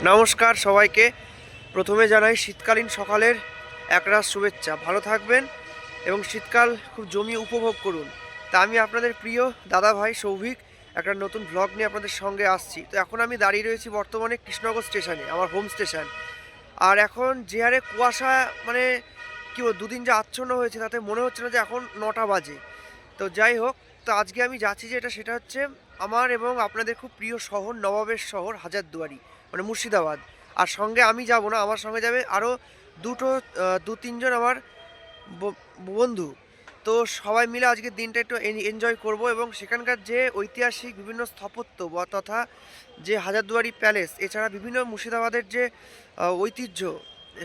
নমস্কার সবাইকে। প্রথমে জানাই শীতকালীন সকালের একরাশ শুভেচ্ছা। ভালো থাকবেন এবং শীতকাল খুব জমিয়ে উপভোগ করুন। তা আমি আপনাদের প্রিয় দাদা ভাই সৌভিক একটা নতুন ব্লগ নিয়ে আপনাদের সঙ্গে আসছি। তো এখন আমি দাঁড়িয়ে রয়েছি বর্তমানে কৃষ্ণনগর স্টেশনে, আমার হোম স্টেশন। আর এখন যে হারে কুয়াশা, মানে কী বলবো, দুদিন যে আচ্ছন্ন হয়েছে তাতে মনে হচ্ছে না যে এখন 9টা বাজে। তো যাই হোক, তো আজকে আমি যাচ্ছি সেটা হচ্ছে আমার এবং আপনাদের খুব প্রিয় শহর, নবাবের শহর হাজারদুয়ারি, মানে মুর্শিদাবাদ। আর সঙ্গে আমি যাব না, আমার সঙ্গে যাবে আরও দু তিনজন আমার বন্ধু। তো সবাই মিলে আজকের দিনটা একটু এনজয় করব এবং সেখানকার যে ঐতিহাসিক বিভিন্ন স্থাপত্য বা তথা যে হাজারদুয়ারি প্যালেস, এছাড়া বিভিন্ন মুর্শিদাবাদের যে ঐতিহ্য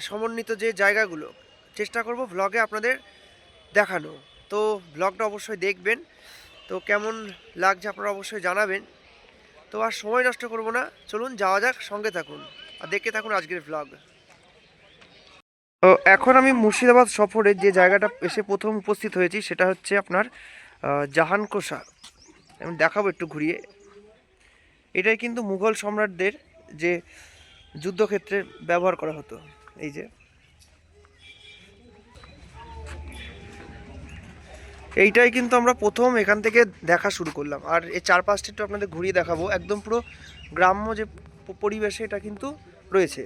সমন্বিত যে জায়গাগুলো চেষ্টা করব ভ্লগে আপনাদের দেখানো। তো ব্লগটা অবশ্যই দেখবেন। তো কেমন লাগছে আপনারা অবশ্যই জানাবেন। তো আর সময় নষ্ট করব না, চলুন যাওয়া যাক, সঙ্গে থাকুন আর দেখতে থাকুন আজকের ব্লগ। তো এখন আমি মুর্শিদাবাদ সফরে যে জায়গাটা এসে প্রথম উপস্থিত হয়েছি সেটা হচ্ছে আপনার জাহানকোষা। আমি দেখাবো একটু ঘুরিয়ে। এটাই কিন্তু মুঘল সম্রাটদের যে যুদ্ধক্ষেত্রে ব্যবহার করা হতো। এই যে এইটাই কিন্তু আমরা প্রথম এখান থেকে দেখা শুরু করলাম। আর এই চারপাশটা একটু আপনাদের ঘুরিয়ে দেখাবো। একদম পুরো গ্রাম্য যে পরিবেশে এটা কিন্তু রয়েছে।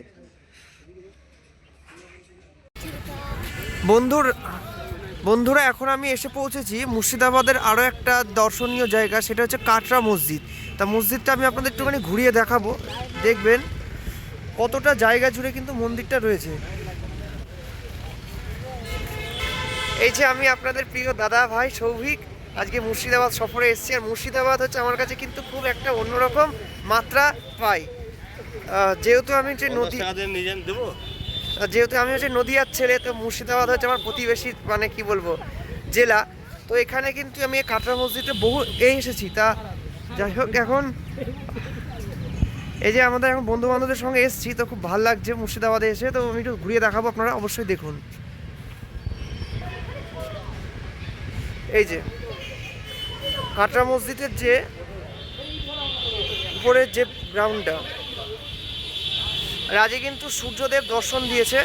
বন্ধুরা এখন আমি এসে পৌঁছেছি মুর্শিদাবাদের আরও একটা দর্শনীয় জায়গা, সেটা হচ্ছে কাটরা মসজিদ। তা মসজিদটা আমি আপনাদের একটুখানি ঘুরিয়ে দেখাবো, দেখবেন কতটা জায়গা জুড়ে কিন্তু মন্দিরটা রয়েছে। এই যে আমি আপনাদের প্রিয় দাদা ভাই সৌভিক আজকে মুর্শিদাবাদ সফরে এসেছি। আর মুর্শিদাবাদ হচ্ছে আমার কাছে কিন্তু খুব একটা অন্যরকম মাত্রা পাই। যেহেতু আমি হচ্ছে নদীয়ার ছেলে, তো মুর্শিদাবাদ হচ্ছে আমার প্রতিবেশী, মানে কি বলবো, জেলা। তো এখানে কিন্তু আমি কাটরা মসজিদে বহু এসেছি। তা যাই হোক, এখন এই যে আমাদের এখন বন্ধু বান্ধবদের সঙ্গে এসেছি, তো খুব ভালো লাগছে মুর্শিদাবাদে এসে। তো আমি একটু ঘুরিয়ে দেখাবো, আপনারা অবশ্যই দেখুন। এই যে কাটরা মসজিদের যে উপরের যে গ্রাউন্ডটা, রাজে কিন্তু সূর্যদেব দর্শন দিয়েছে।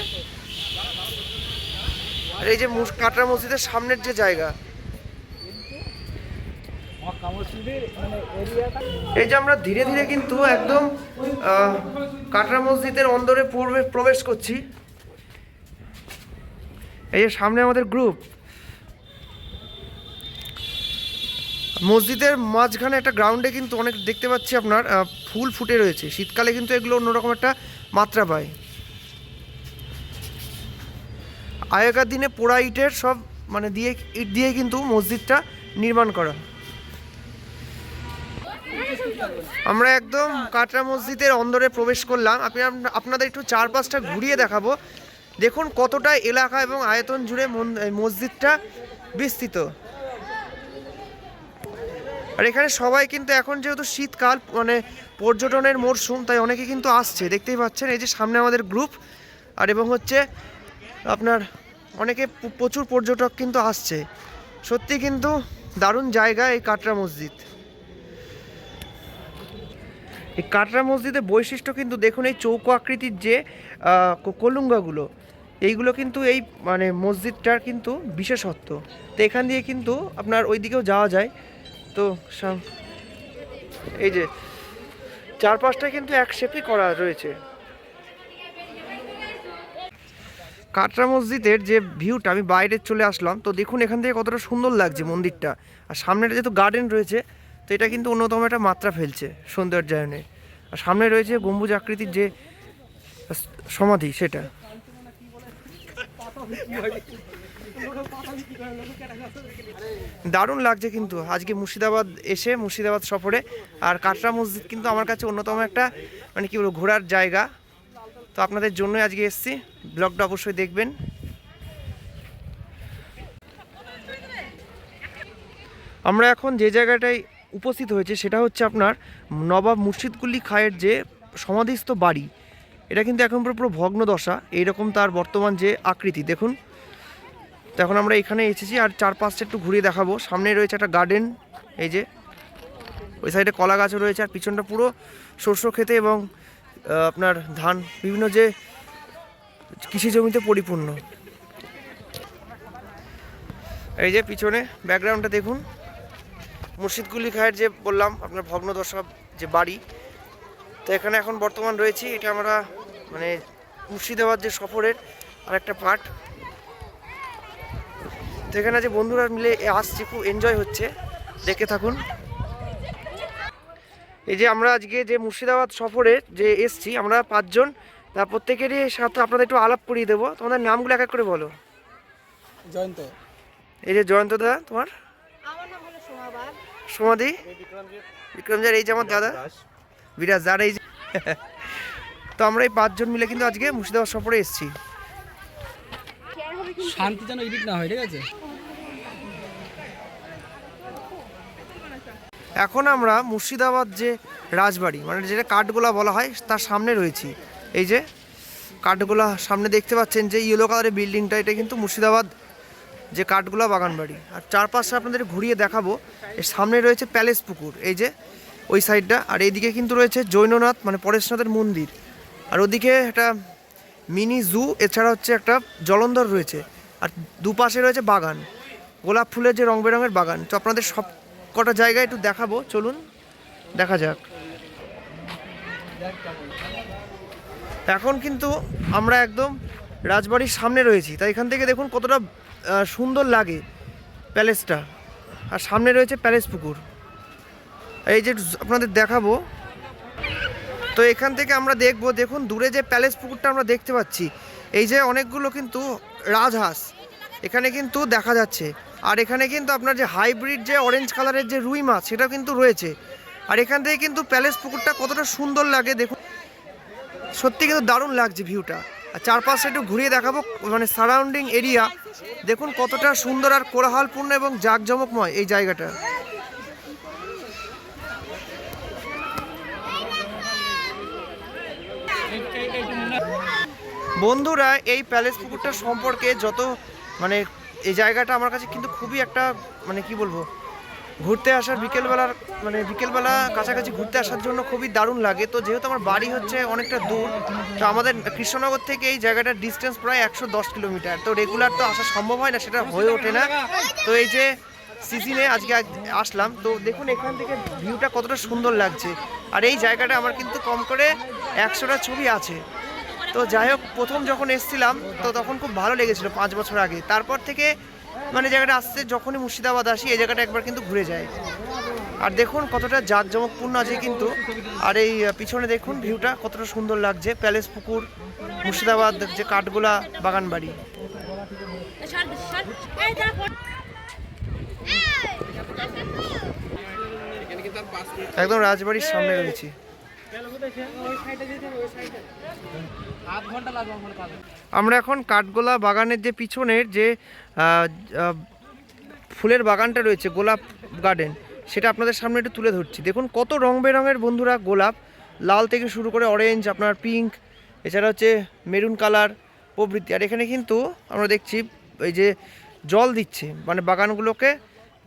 আর এই যে কাটরা মসজিদের সামনের যে জায়গা, এই যে আমরা ধীরে ধীরে কিন্তু একদম কাটরা মসজিদের অন্দরে প্রবেশ করছি। এই যে সামনে আমাদের গ্রুপ। মসজিদের মাঝখানে একটা গ্রাউন্ডে কিন্তু অনেক দেখতে পাচ্ছি আপনার ফুল ফুটে রয়েছে। শীতকালে কিন্তু এগুলো অন্যরকম একটা মাত্রা পায়। আগেকার দিনে পোড়া ইটের সব মানে ইট দিয়ে কিন্তু মসজিদটা নির্মাণ করা। আমরা একদম কাটরা মসজিদের অন্দরে প্রবেশ করলাম। আপনাদের একটু চারপাশটা ঘুরিয়ে দেখাবো। দেখুন কতটা এলাকা এবং আয়তন জুড়ে মসজিদটা বিস্তৃত। আর এখানে সবাই কিন্তু এখন যেহেতু শীতকাল, মানে পর্যটনের মরশুম, তাই অনেকে কিন্তু আসছে, দেখতেই পাচ্ছেন। এই যে সামনে আমাদের গ্রুপ, আর এবং হচ্ছে আপনার অনেকে প্রচুর পর্যটক কিন্তু আসছে। সত্যি কিন্তু দারুণ জায়গা এই কাটরা মসজিদ। এই কাটরা মসজিদের বৈশিষ্ট্য কিন্তু দেখুন, এই চৌকো আকৃতির যে কলুঙ্গাগুলো, এইগুলো কিন্তু এই মানে মসজিদটার কিন্তু বিশেষত্ব। তো এখান দিয়ে কিন্তু আপনার ওই দিকেও যাওয়া যায়। তো এই যে চারপাশটা কিন্তু এক শেপই করা রয়েছে। কাটরা মসজিদের যে ভিউটা, আমি বাইরে চলে আসলাম, তো দেখুন এখান থেকে কতটা সুন্দর লাগছে মন্দিরটা। আর সামনেটা যেহেতু গার্ডেন রয়েছে, তো এটা কিন্তু অন্যতম একটা মাত্রা ফেলছে সৌন্দর্যায়নে। আর সামনে রয়েছে গম্বুজ আকৃতির যে সমাধি, সেটা দারুণ লাগছে কিন্তু আজকে মুর্শিদাবাদ এসে, মুর্শিদাবাদ সফরে। আর কাটরা মসজিদ কিন্তু আমার কাছে অন্যতম একটা, মানে কি বলবো, ঘোরার জায়গা। তো আপনাদের জন্যই আজকে এসেছি। ব্লগটা অবশ্যই দেখবেন। আমরা এখন যে জায়গাটায় উপস্থিত হয়েছে সেটা হচ্ছে আপনার নবাব মুর্শিদকুল্লি খাঁয়ের যে সমাধিস্থ বাড়ি। এটা কিন্তু এখন পুরো ভগ্ন দশা, এইরকম তার বর্তমান যে আকৃতি দেখুন। তো এখন আমরা এখানে এসেছি, আর চারপাশটা একটু ঘুরিয়ে দেখাবো। সামনে রয়েছে একটা গার্ডেন, এই যে ওই সাইডে কলা গাছও রয়েছে, আর পিছনটা পুরো শস্য খেতে এবং আপনার ধান বিভিন্ন যে কৃষি জমিতে পরিপূর্ণ। এই যে পিছনে ব্যাকগ্রাউন্ডটা দেখুন, মুর্শিদকুলি খায়ের যে বললাম আপনার ভগ্নদশা যে বাড়ি, তো এখানে এখন বর্তমান রয়েছি। এটা আমরা মানে মুর্শিদাবাদ যে সফরের আরেকটা পার্ট। তো এখানে যে বন্ধুরা মিলে আসছে, খুব এনজয় হচ্ছে, দেখে থাকুন। এই যে আমরা আজকে যে মুর্শিদাবাদ সফরে যে এসছি আমরা 5 জন, তা প্রত্যেকেরই সাথে আপনাদের একটু আলাপ করিয়ে দেবো। তোমাদের নামগুলো এক এক করে বলো। জয়ন্ত। এই যে জয়ন্ত দা, তোমার? আমার নাম হলো সোমাবাদ। সোমাদি, বিক্রমজার, এই যে আমার দাদা বিরাজ দার। এই যে তো আমরা এই 5 জন মিলে কিন্তু আজকে মুর্শিদাবাদ সফরে এসেছি। শান্তি যেন এডিট না হয়, ঠিক আছে? এখন আমরা মুর্শিদাবাদ যে রাজবাড়ি মানে যেটা কাঠগোলা বলা হয় তার সামনে রয়েছি। এই যে কাঠগোলা সামনে দেখতে পাচ্ছেন যে ইয়েলো কালারের বিল্ডিংটা, এটা কিন্তু মুর্শিদাবাদ যে কাঠগোলা বাগান বাড়ি। আর চারপাশে আপনাদের ঘুরিয়ে দেখাবো। এর সামনে রয়েছে প্যালেস পুকুর, এই যে ওই সাইডটা। আর এইদিকে কিন্তু রয়েছে জৈননাথ মানে পরেশনাথের মন্দির। আর ওদিকে একটা মিনি জু, এছাড়া হচ্ছে একটা জলন্ধর রয়েছে। আর দুপাশে রয়েছে বাগান, গোলাপ ফুলের যে রং বেরঙের বাগান। তো আপনাদের সব কটা জায়গায় একটু দেখাবো, চলুন দেখা যাক। এখন কিন্তু আমরা একদম রাজবাড়ির সামনে রয়েছি, তাই এখান থেকে দেখুন কতটা সুন্দর লাগে প্যালেসটা। আর সামনে রয়েছে প্যালেস পুকুর, এই যে আপনাদের দেখাবো। তো এখান থেকে আমরা দেখবো, দেখুন দূরে যে প্যালেস পুকুরটা আমরা দেখতে পাচ্ছি, এই যে অনেকগুলো কিন্তু রাজহাঁস এখানে কিন্তু দেখা যাচ্ছে। আর এখানে কিন্তু আপনার যে হাইব্রিড যে অরেঞ্জ কালারের যে রুই মাছ সেটা কিন্তু রয়েছে। আর এখান থেকে কিন্তু প্যালেস পুকুরটা কতটা সুন্দর লাগে দেখুন, সত্যি কিন্তু দারুণ লাগছে ভিউটা। আর চারপাশে একটু ঘুরিয়ে দেখাবো, মানে সারাউন্ডিং এরিয়া দেখুন কতটা সুন্দর আর কোলাহলপূর্ণ এবং জাঁকজমকময় এই জায়গাটা। বন্ধুরা এই প্যালেস পুকুরটা সম্পর্কে যত মানে এই জায়গাটা আমার কাছে কিন্তু খুবই একটা মানে কি বলবো, ঘুরতে আসার বিকেলবেলা কাছাকাছি ঘুরতে আসার জন্য খুবই দারুণ লাগে। তো যেহেতু আমার বাড়ি হচ্ছে অনেকটা দূর, তো আমাদের কৃষ্ণনগর থেকে এই জায়গাটার ডিস্টেন্স প্রায় 110 কিলোমিটার। তো রেগুলার তো আসা সম্ভব হয় না, সেটা হয়ে ওঠে না। তো এই যে সিজনে আজকে আসলাম, তো দেখুন এখান থেকে ভিউটা কতটা সুন্দর লাগছে। আর এই জায়গাটা আমার কিন্তু কম করে 100টা ছবি আছে। তো যাই হোক, প্রথম যখন এসেছিলাম তো তখন খুব ভালো লেগেছিলো 5 বছর আগে। তারপর থেকে মানে জায়গাটা আসতে যখনই মুর্শিদাবাদ আসি এই জায়গাটা একবার কিন্তু ঘুরে যায়। আর দেখুন কতটা জাঁকজমকপূর্ণ আছে কিন্তু। আর এই পিছনে দেখুন ভিউটা কতটা সুন্দর লাগছে, প্যালেস পুকুর, মুর্শিদাবাদ যে কাঠগোলা বাগান বাড়ি। একদম রাজবাড়ির সামনে রয়েছি। আমরা এখন কাঠগোলা বাগানের যে পিছনের যে ফুলের বাগানটা রয়েছে, গোলাপ গার্ডেন, সেটা আপনাদের সামনে একটু তুলে ধরছি। দেখুন কত রং বেরঙের বন্ধুরা গোলাপ, লাল থেকে শুরু করে অরেঞ্জ, আপনার পিঙ্ক, এছাড়া হচ্ছে মেরুন কালার প্রভৃতি। আর এখানে কিন্তু আমরা দেখছি এই যে জল দিচ্ছে, মানে বাগানগুলোকে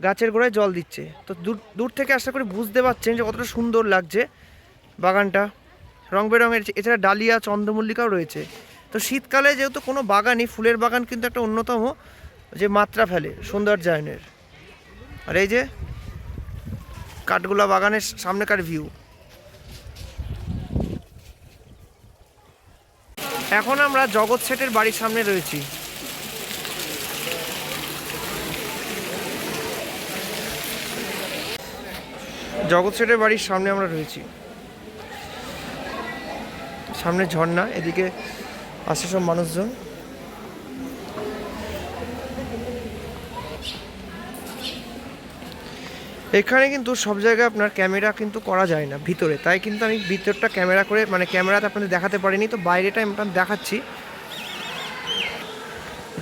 গাছের গোড়ায় জল দিচ্ছে। তো দূর থেকে আশা করি বুঝতে পারছেন যে কতটা সুন্দর লাগছে বাগানটা, রং বেরঙের। এছাড়া ডালিয়া, চন্দ্রমল্লিকাও রয়েছে। তো শীতকালে যেহেতু কোনো বাগানই, ফুলের বাগান কিন্তু একটা অন্যতম যে মাত্রা ফেলে সৌন্দর্যায়নের। আর এই যে কাঠগোলা বাগানের সামনেকার ভিউ। এখন আমরা জগৎ শেঠের বাড়ির সামনে রয়েছি। জগৎ শেঠের বাড়ির সামনে আমরা রয়েছি, সামনে ঝর্ণা, এদিকে আসে সব মানুষজন। এখানে কিন্তু সব জায়গায় আপনার ক্যামেরা কিন্তু করা যায় না ভিতরে, তাই কিন্তু আমি ভিতরটা ক্যামেরা করে মানে ক্যামেরাতে আপনাদের দেখাতে পারিনি। তো বাইরেটা আমি দেখাচ্ছি।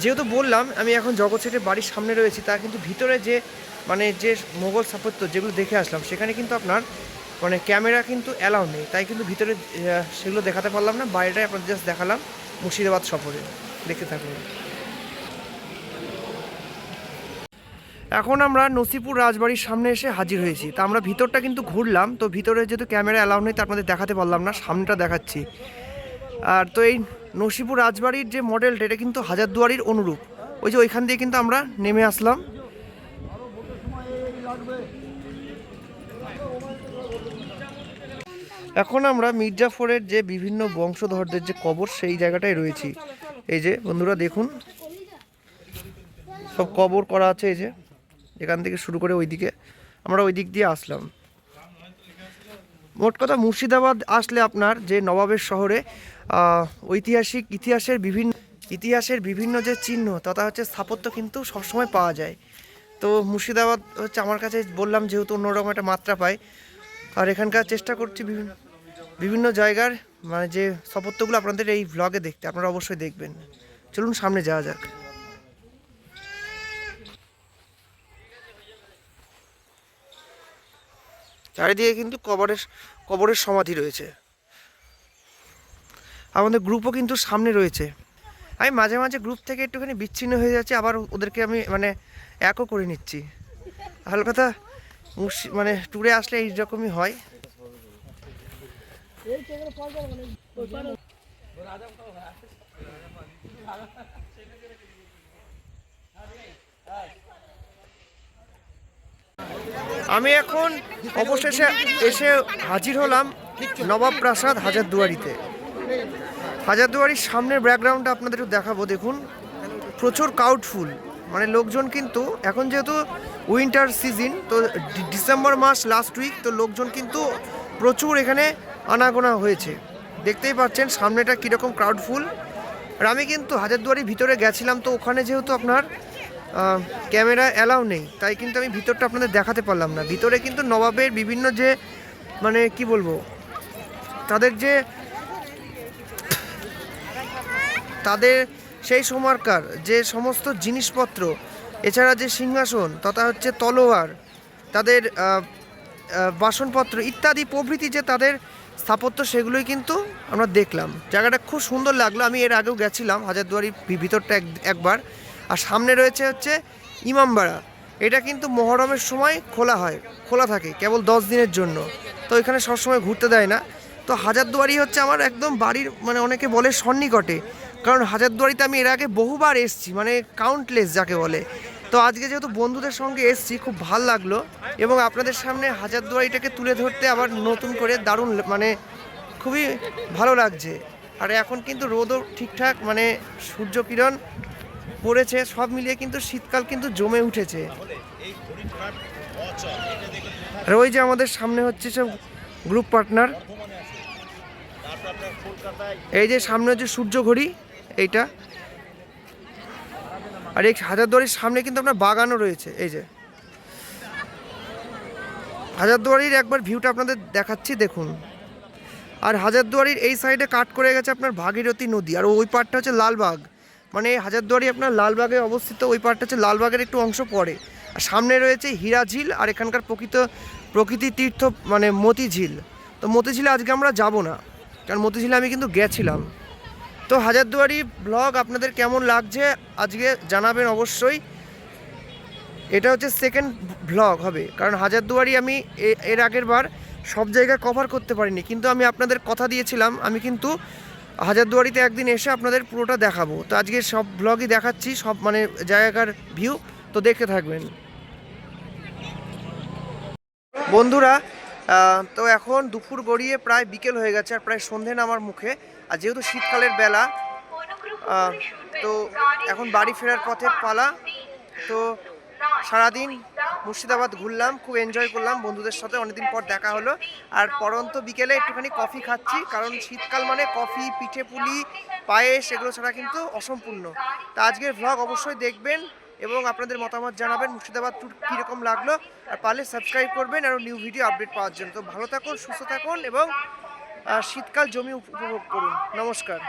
যেহেতু বললাম আমি এখন জগৎ শেঠের বাড়ির সামনে রয়েছি, তা কিন্তু ভিতরে যে মানে যে মোগল স্থাপত্য যেগুলো দেখে আসলাম সেখানে কিন্তু আপনার মানে ক্যামেরা কিন্তু অ্যালাউ নেই, তাই কিন্তু ভিতরে সেগুলো দেখাতে পারলাম না। বাইরেটাই আপনাদের জাস্ট দেখালাম মুর্শিদাবাদ সফরে, দেখতে থাকুন। এখন আমরা নসিপুর রাজবাড়ির সামনে এসে হাজির হয়েছি। তা আমরা ভিতরটা কিন্তু ঘুরলাম, তো ভিতরে যেহেতু ক্যামেরা অ্যালাউ নেই, তো আপনাদের দেখাতে পারলাম না, সামনেটা দেখাচ্ছি। আর তো এই নসিপুর রাজবাড়ির যে মডেলটা, এটা কিন্তু হাজারদুয়ারির অনুরূপ। ওই যে ওইখান দিয়ে কিন্তু আমরা নেমে আসলাম। এখন আমরা মির্জাফরের যে বিভিন্ন বংশধরদের যে কবর, সেই জায়গাটায় রয়েছি। এই যে বন্ধুরা দেখুন, সব কবর করা আছে। এই যে এখান থেকে শুরু করে ওইদিকে, আমরা ওই দিক দিয়ে আসলাম। মোট কথা মুর্শিদাবাদ আসলে আপনার যে নবাবের শহরে ঐতিহাসিক ইতিহাসের বিভিন্ন যে চিহ্ন তথা হচ্ছে স্থাপত্য কিন্তু সবসময় পাওয়া যায়। তো মুর্শিদাবাদ হচ্ছে আমার কাছে, বললাম যেহেতু অন্যরকম একটা মাত্রা পায়। আর এখানকার চেষ্টা করছি বিভিন্ন জায়গার মানে যে স্থাপত্যগুলো আপনাদের এই ভ্লগে দেখতে, আপনারা অবশ্যই দেখবেন। চলুন সামনে যাওয়া যাক। চারিদিকে কিন্তু কবরের সমাধি রয়েছে। আমাদের গ্রুপও কিন্তু সামনে রয়েছে। আমি মাঝে মাঝে গ্রুপ থেকে একটুখানি বিচ্ছিন্ন হয়ে যাচ্ছে, আবার ওদেরকে আমি মানে একও করে নিচ্ছি। আসল কথা মানে ট্যুরে আসলে এইরকমই হয়। আমি এখন অবশেষে এসে হাজির হলাম নবাব প্রাসাদ হাজারদুয়ারিতে। হাজারদুয়ারির সামনের ব্যাকগ্রাউন্ডটা আপনাদের একটু দেখাবো। দেখুন, প্রচুর ক্রাউডফুল, মানে লোকজন কিন্তু এখন যেহেতু উইন্টার সিজন, তো ডিসেম্বর মাস লাস্ট উইক, তো লোকজন কিন্তু প্রচুর এখানে আনাগোনা হয়েছে। দেখতেই পাচ্ছেন সামনেটা কীরকম ক্রাউডফুল। আর আমি কিন্তু হাজারদুয়ারির ভিতরে গেছিলাম, তো ওখানে যেহেতু আপনার ক্যামেরা অ্যালাউ নেই, তাই কিন্তু আমি ভিতরটা আপনাদের দেখাতে পারলাম না। ভিতরে কিন্তু নবাবের বিভিন্ন যে মানে কি বলবো, তাদের সেই সময়কার যে সমস্ত জিনিসপত্র, এছাড়া যে সিংহাসন তথা হচ্ছে তলোয়ার, তাদের বাসনপত্র ইত্যাদি প্রভৃতি যে তাদের স্থাপত্য, সেগুলোই কিন্তু আমরা দেখলাম। জায়গাটা খুব সুন্দর লাগলো। আমি এর আগেও গেছিলাম হাজারদুয়ারির ভিতরটা একবার। আর সামনে রয়েছে হচ্ছে ইমামবাড়া। এটা কিন্তু মহরমের সময় খোলা থাকে কেবল 10 দিনের জন্য। তো এখানে সবসময় ঘুরতে দেয় না। তো হাজারদুয়ারি হচ্ছে আমার একদম বাড়ির মানে অনেকে বলে সন্নিকটে, কারণ হাজারদুয়ারিতে আমি এর আগে বহুবার এসেছি, মানে কাউন্টলেস যাকে বলে। তো আজকে যেহেতু বন্ধুদের সঙ্গে এসেছি, খুব ভাল লাগলো এবং আপনাদের সামনে হাজারদুয়ারিটাকে তুলে ধরতে আবার নতুন করে দারুণ মানে খুবই ভালো লাগছে। আর এখন কিন্তু রোদও ঠিকঠাক মানে সূর্যকিরণ পড়েছে, সব মিলিয়ে কিন্তু শীতকাল কিন্তু জমে উঠেছে। আর ওই যে আমাদের সামনে হচ্ছে সব গ্রুপ পার্টনার। এই যে সামনে হচ্ছে সূর্য ঘড়ি এইটা। আর এই হাজারদুয়ারির সামনে কিন্তু আপনার বাগানও রয়েছে। এই যে হাজারদুয়ারির একবার ভিউটা আপনাদের দেখাচ্ছি, দেখুন। আর হাজারদুয়ারির এই সাইডে কাট করে গেছে আপনার ভাগীরথী নদী, আর ওই পার্টটা হচ্ছে লালবাগ। মানে হাজারদুয়ারি আপনার লালবাগে অবস্থিত, ওই পার্টটা হচ্ছে লালবাগের একটু অংশ পড়ে। আর সামনে রয়েছে হীরাঝিল, আর এখানকার প্রকৃতি তীর্থ মানে মতিঝিল। তো মতিঝিলে আজকে আমরা যাব না, কারণ মতিঝিলে আমি কিন্তু গেছিলাম। তো হাজারদুয়ারি ব্লগ আপনাদের কেমন লাগছে আজকে জানাবেন অবশ্যই। এটা হচ্ছে সেকেন্ড ব্লগ হবে, কারণ হাজারদুয়ারি আমি এর আগের বার সব জায়গায় কভার করতে পারিনি, কিন্তু আমি আপনাদের কথা দিয়েছিলাম আমি কিন্তু হাজারদুয়ারিতে একদিন এসে আপনাদের পুরোটা দেখাবো। তো আজকে সব ব্লগই দেখাচ্ছি, সব মানে জায়গার ভিউ, তো দেখতে থাকবেন বন্ধুরা। তো এখন দুপুর গড়িয়ে প্রায় বিকেল হয়ে গেছে, আর প্রায় সন্ধে নামার মুখে। আর যেহেতু শীতকালের বেলা, তো এখন বাড়ি ফেরার পথে পালা। তো সারাদিন মুর্শিদাবাদ ঘুরলাম, খুব এনজয় করলাম বন্ধুদের সাথে, অনেকদিন পর দেখা হলো। আর পরন্ত বিকেলে একটুখানি কফি খাচ্ছি, কারণ শীতকাল মানে কফি, পিঠে পুলি, পায়েস এগুলো ছাড়া কিন্তু অসম্পূর্ণ। তা আজকের ভ্লগ অবশ্যই দেখবেন এবং আপনাদের মতামত জানাবেন মুর্শিদাবাদ ট্যুর কীরকম লাগলো। আর পারলে সাবস্ক্রাইব করবেন আরও নিউ ভিডিও আপডেট পাওয়ার জন্য। তো ভালো থাকুন, সুস্থ থাকুন এবং শীতকাল জমি উপভোগ করুন। নমস্কার।